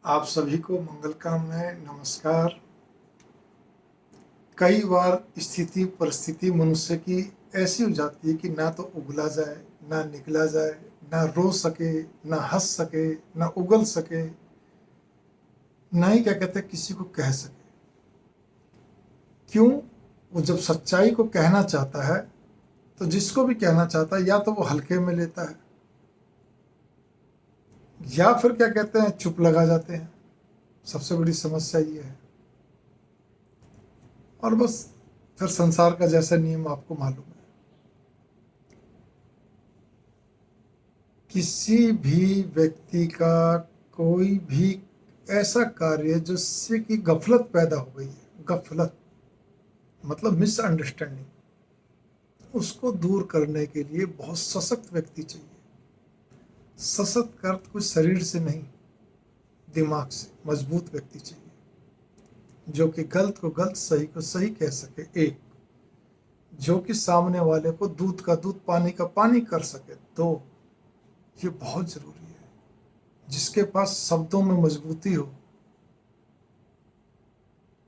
आप सभी को मंगल कामनाएं। नमस्कार। कई बार स्थिति परिस्थिति मनुष्य की ऐसी हो जाती है कि ना तो उगला जाए, ना निकला जाए, ना रो सके, ना हंस सके, ना उगल सके, ना ही क्या कहते हैं किसी को कह सके। क्यों? वो जब सच्चाई को कहना चाहता है तो जिसको भी कहना चाहता है या तो वो हल्के में लेता है या फिर क्या कहते हैं चुप लगा जाते हैं। सबसे बड़ी समस्या ये है। और बस फिर संसार का जैसा नियम आपको मालूम है, किसी भी व्यक्ति का कोई भी ऐसा कार्य जिससे कि गफलत पैदा हो गई है, गफलत मतलब मिसअंडरस्टैंडिंग, उसको दूर करने के लिए बहुत सशक्त व्यक्ति चाहिए। सशक्त का अर्थ कोई शरीर से नहीं, दिमाग से मजबूत व्यक्ति चाहिए, जो कि गलत को गलत, सही को सही कह सके। एक जो कि सामने वाले को दूध का दूध, पानी का पानी कर सके। दो, ये बहुत जरूरी है, जिसके पास शब्दों में मजबूती हो,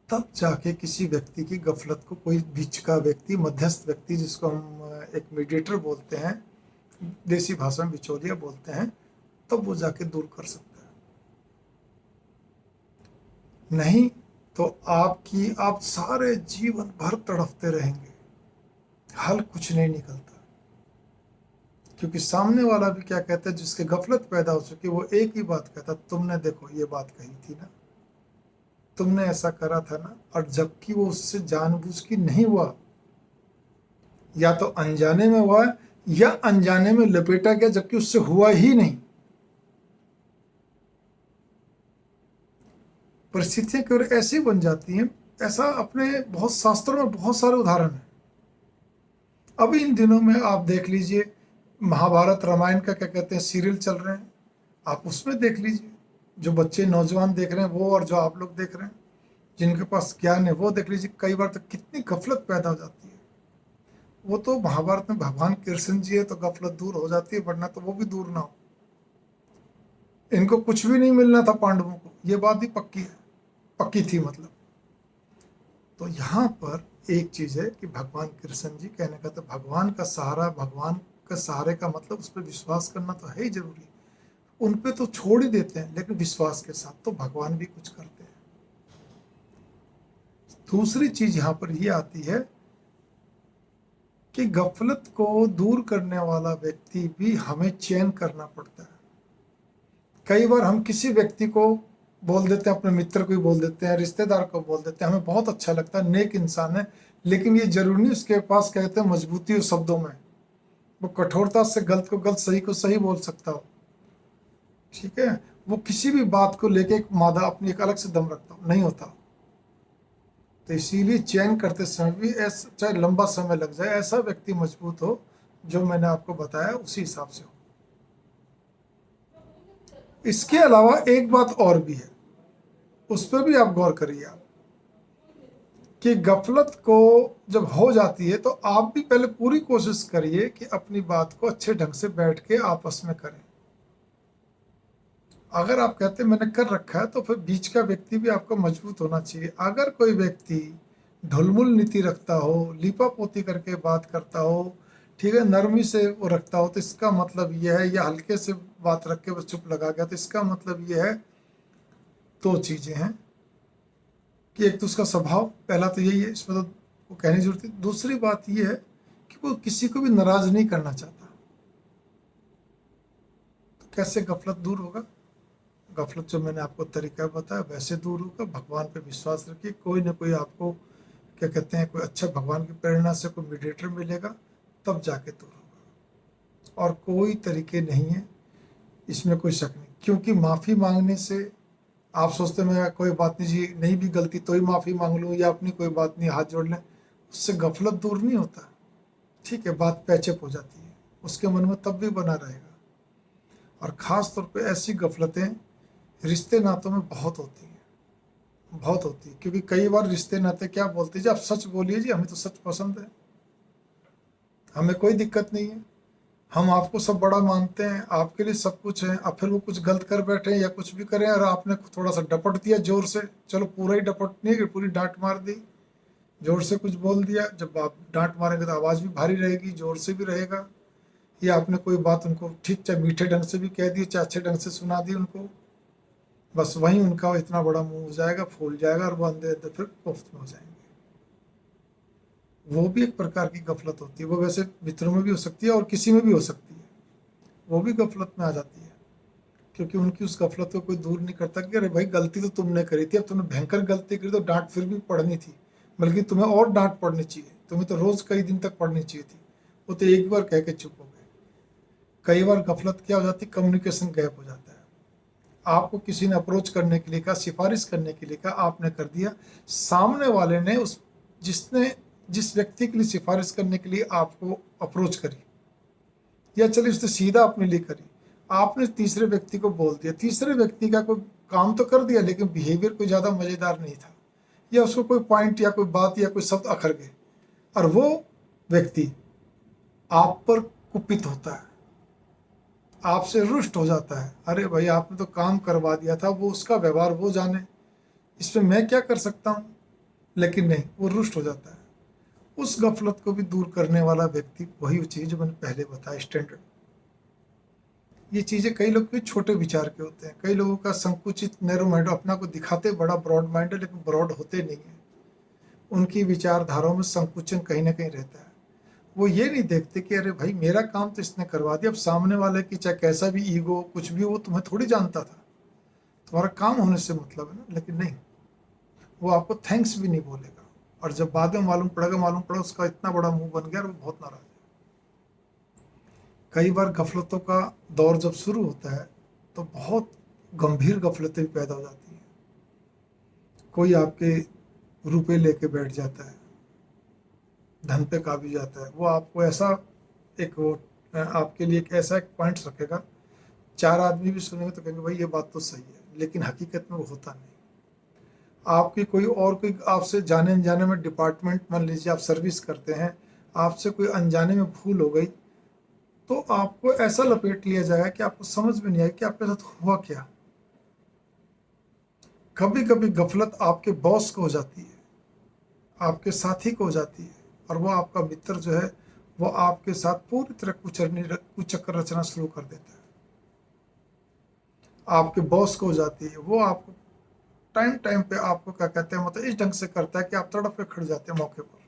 तब जाके किसी व्यक्ति की गफलत को कोई बीच का व्यक्ति, मध्यस्थ व्यक्ति, जिसको हम एक मीडिएटर बोलते हैं, देसी भाषा में बिचौलिया बोलते हैं, तब वो जाके दूर कर सकता है। नहीं तो आप सारे जीवन भर तड़पते रहेंगे, हल कुछ नहीं निकलता। क्योंकि सामने वाला भी क्या कहता है, जिसके गफलत पैदा हो चुकी, वो एक ही बात कहता, तुमने देखो ये बात कही थी ना, तुमने ऐसा करा था ना। और जबकि वो उससे जानबूझ के नहीं हुआ, या तो अनजाने में हुआ या अनजाने में लपेटा गया, जबकि उससे हुआ ही नहीं। परिस्थितियां केवल ऐसी बन जाती हैं। ऐसा अपने बहुत शास्त्रों में बहुत सारे उदाहरण हैं। अभी इन दिनों में आप देख लीजिए, महाभारत रामायण का क्या कहते हैं सीरियल चल रहे हैं, आप उसमें देख लीजिए। जो बच्चे नौजवान देख रहे हैं वो, और जो आप लोग देख रहे हैं जिनके पास ज्ञान है वो देख लीजिए। कई बार तो कितनी गफलत पैदा हो जाती है। वो तो महाभारत में भगवान कृष्ण जी है तो गफलत दूर हो जाती है, वरना तो वो भी दूर ना हो। इनको कुछ भी नहीं मिलना था पांडवों को, ये बात भी पक्की है, पक्की थी मतलब। तो यहाँ पर एक चीज है कि भगवान कृष्ण जी, कहने का तो भगवान का सहारा, भगवान का सहारे का मतलब उस पर विश्वास करना तो है ही जरूरी। उन पे तो छोड़ ही देते हैं, लेकिन विश्वास के साथ तो भगवान भी कुछ करते हैं। दूसरी चीज यहाँ पर ये आती है कि गफलत को दूर करने वाला व्यक्ति भी हमें चयन करना पड़ता है। कई बार हम किसी व्यक्ति को बोल देते हैं, अपने मित्र को ही बोल देते हैं, रिश्तेदार को बोल देते हैं, हमें बहुत अच्छा लगता है, नेक इंसान है, लेकिन ये जरूरी नहीं उसके पास कहते हैं मजबूती हो शब्दों में, वो कठोरता से गलत को गलत, सही को सही बोल सकता हो। ठीक है, वो किसी भी बात को लेके एक मादा अपनी एक अलग से दम रखता हो, नहीं होता। तो इसीलिए चयन करते समय भी ऐसा, चाहे लंबा समय लग जाए, ऐसा व्यक्ति मजबूत हो जो मैंने आपको बताया उसी हिसाब से हो। इसके अलावा एक बात और भी है, उस पर भी आप गौर करिए आप, कि गफलत को जब हो जाती है तो आप भी पहले पूरी कोशिश करिए कि अपनी बात को अच्छे ढंग से बैठ के आपस में करें। अगर आप कहते हैं मैंने कर रखा है, तो फिर बीच का व्यक्ति भी आपको मजबूत होना चाहिए। अगर कोई व्यक्ति ढुलमुल नीति रखता हो, लीपा पोती करके बात करता हो, ठीक है, नरमी से वो रखता हो, तो इसका मतलब ये है, या हल्के से बात रख के वो चुप लगा गया, तो इसका मतलब ये है, दो चीजें हैं कि एक तो उसका स्वभाव, पहला तो यही है, इसमें तो वो कहने की जरूरत है। दूसरी बात ये है कि वो किसी को भी नाराज नहीं करना चाहता। तो कैसे गफलत दूर होगा? गफलत जो मैंने आपको तरीका बताया वैसे दूर होगा। भगवान पे विश्वास रखिए, कोई ना कोई आपको क्या कहते हैं, कोई अच्छा भगवान की प्रेरणा से कोई मीडिएटर मिलेगा, तब जाके दूर होगा। और कोई तरीके नहीं है, इसमें कोई शक नहीं। क्योंकि माफ़ी मांगने से आप सोचते मैं कोई बात नहीं जी, नहीं भी गलती तो ही माफ़ी मांग लूँ, या अपनी कोई बात नहीं हाथ जोड़ लें, उससे गफलत दूर नहीं होता। ठीक है, बात पैचअप हो जाती है, उसके मन में तब भी बना रहेगा। और ख़ास तौर पे ऐसी गफलतें रिश्ते नातों में बहुत होती हैं, बहुत होती है। क्योंकि कई बार रिश्ते नाते क्या बोलते हैं जी, आप सच बोलिए जी, हमें तो सच पसंद है, हमें कोई दिक्कत नहीं है, हम आपको सब बड़ा मानते हैं, आपके लिए सब कुछ है, अब फिर वो कुछ गलत कर बैठे या कुछ भी करें और आपने थोड़ा सा डपट दिया जोर से, चलो पूरा ही डपट नहीं कि पूरी डांट मार दी, जोर से कुछ बोल दिया, जब आप डांट मारेंगे तो आवाज़ भी भारी रहेगी, जोर से भी रहेगा। या आपने कोई बात उनको ठीक चाहे मीठे ढंग से भी कह दी, चाहे अच्छे ढंग से सुना दी उनको, बस वहीं उनका इतना बड़ा मुंह हो जाएगा, फूल जाएगा और वो अंदर अंदर फिर कोफ्त में हो जाएंगे। वो भी एक प्रकार की गफलत होती है, वो वैसे मित्रों में भी हो सकती है और किसी में भी हो सकती है, वो भी गफलत में आ जाती है, क्योंकि उनकी उस गफलत को कोई दूर नहीं करता कि अरे भाई गलती तो तुमने करी थी, अब तुमने भयंकर गलती करी तो डांट फिर भी पड़नी थी, बल्कि तुम्हें और डांट पड़नी चाहिए, तुम्हें तो रोज कई दिन तक पड़नी चाहिए थी, वो तो एक बार कह के चुप हो गए। कई बार गफलत क्या हो जाती, कम्युनिकेशन गैप हो जाता है। आपको किसी ने अप्रोच करने के लिए कहा, सिफारिश करने के लिए कहा, आपने कर दिया, सामने वाले ने उस जिसने जिस व्यक्ति के लिए सिफारिश करने के लिए आपको अप्रोच करी, या चलिए उसने सीधा अपने लिए करी, आपने तीसरे व्यक्ति को बोल दिया, तीसरे व्यक्ति का कोई काम तो कर दिया लेकिन बिहेवियर कोई ज़्यादा मज़ेदार नहीं था, या उसको कोई पॉइंट या कोई बात या कोई शब्द अखर गए, और वो व्यक्ति आप पर कुपित होता है, आपसे रुष्ट हो जाता है, अरे भाई आपने तो काम करवा दिया था, वो उसका व्यवहार वो जाने, इसमें मैं क्या कर सकता हूँ, लेकिन नहीं, वो रुष्ट हो जाता है। उस गफलत को भी दूर करने वाला व्यक्ति वही चीज़ जो मैंने पहले बताया, स्टैंडर्ड। ये चीज़ें कई लोग के छोटे विचार के होते हैं, कई लोगों का संकुचित नैरो माइंड, अपना को दिखाते बड़ा ब्रॉड माइंड है लेकिन ब्रॉड होते नहीं है, उनकी विचारधाराओं में संकुचन कहीं ना कहीं रहता है। वो ये नहीं देखते कि अरे भाई मेरा काम तो इसने करवा दिया, अब सामने वाले की चाहे कैसा भी ईगो कुछ भी वो तुम्हें थोड़ी जानता था, तुम्हारा काम होने से मतलब है ना, लेकिन नहीं, वो आपको थैंक्स भी नहीं बोलेगा, और जब बाद में मालूम पड़ा उसका इतना बड़ा मुंह बन गया और वो बहुत नाराज है। कई बार गफलतों का दौर जब शुरू होता है तो बहुत गंभीर गफलतें भी पैदा हो जाती हैं। कोई आपके रुपए लेके बैठ जाता है, धन पे काबू जाता है, वो आपको ऐसा एक वो आपके लिए एक ऐसा एक पॉइंट रखेगा, चार आदमी भी सुनेंगे तो कहेंगे भाई ये बात तो सही है, लेकिन हकीकत में वो होता नहीं। आपकी कोई आपसे जाने अनजाने में डिपार्टमेंट, मान लीजिए आप सर्विस करते हैं, आपसे कोई अनजाने में भूल हो गई, तो आपको ऐसा लपेट लिया जाएगा कि आपको समझ में नहीं आएगा कि आपके साथ हुआ क्या। कभी कभी गफलत आपके बॉस को हो जाती है, आपके साथी को हो जाती है, और वो आपका मित्र जो है वो आपके साथ पूरी तरह कुचक्कर रचना शुरू कर देता है। आपके बॉस को हो जाती है, वो आपको टाइम टाइम पे आपको क्या कहते हैं, मतलब इस ढंग से करता है कि आप तड़प के खड़ जाते हैं मौके पर।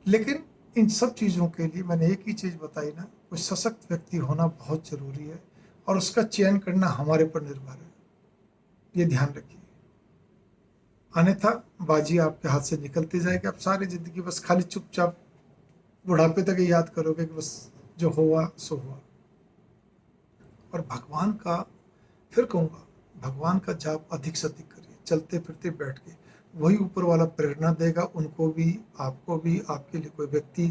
लेकिन इन सब चीज़ों के लिए मैंने एक ही चीज़ बताई ना, कोई सशक्त व्यक्ति होना बहुत जरूरी है, और उसका चयन करना हमारे पर निर्भर है, ये ध्यान रखिए। अन्यथा बाजी आपके हाथ से निकलती जाएगी, आप सारी जिंदगी बस खाली चुपचाप बुढ़ापे तक ही याद करोगे कि बस जो हुआ सो हुआ। और भगवान का, फिर कहूँगा, भगवान का जाप अधिक से अधिक करिए, चलते फिरते बैठ के, वही ऊपर वाला प्रेरणा देगा, उनको भी आपको भी, आपके लिए कोई व्यक्ति,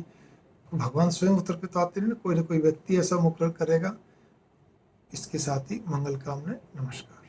भगवान स्वयं उतर के तो आते नहीं ना कोई व्यक्ति ऐसा मुकर्रर करेगा। इसके साथ ही मंगल कामना, नमस्कार।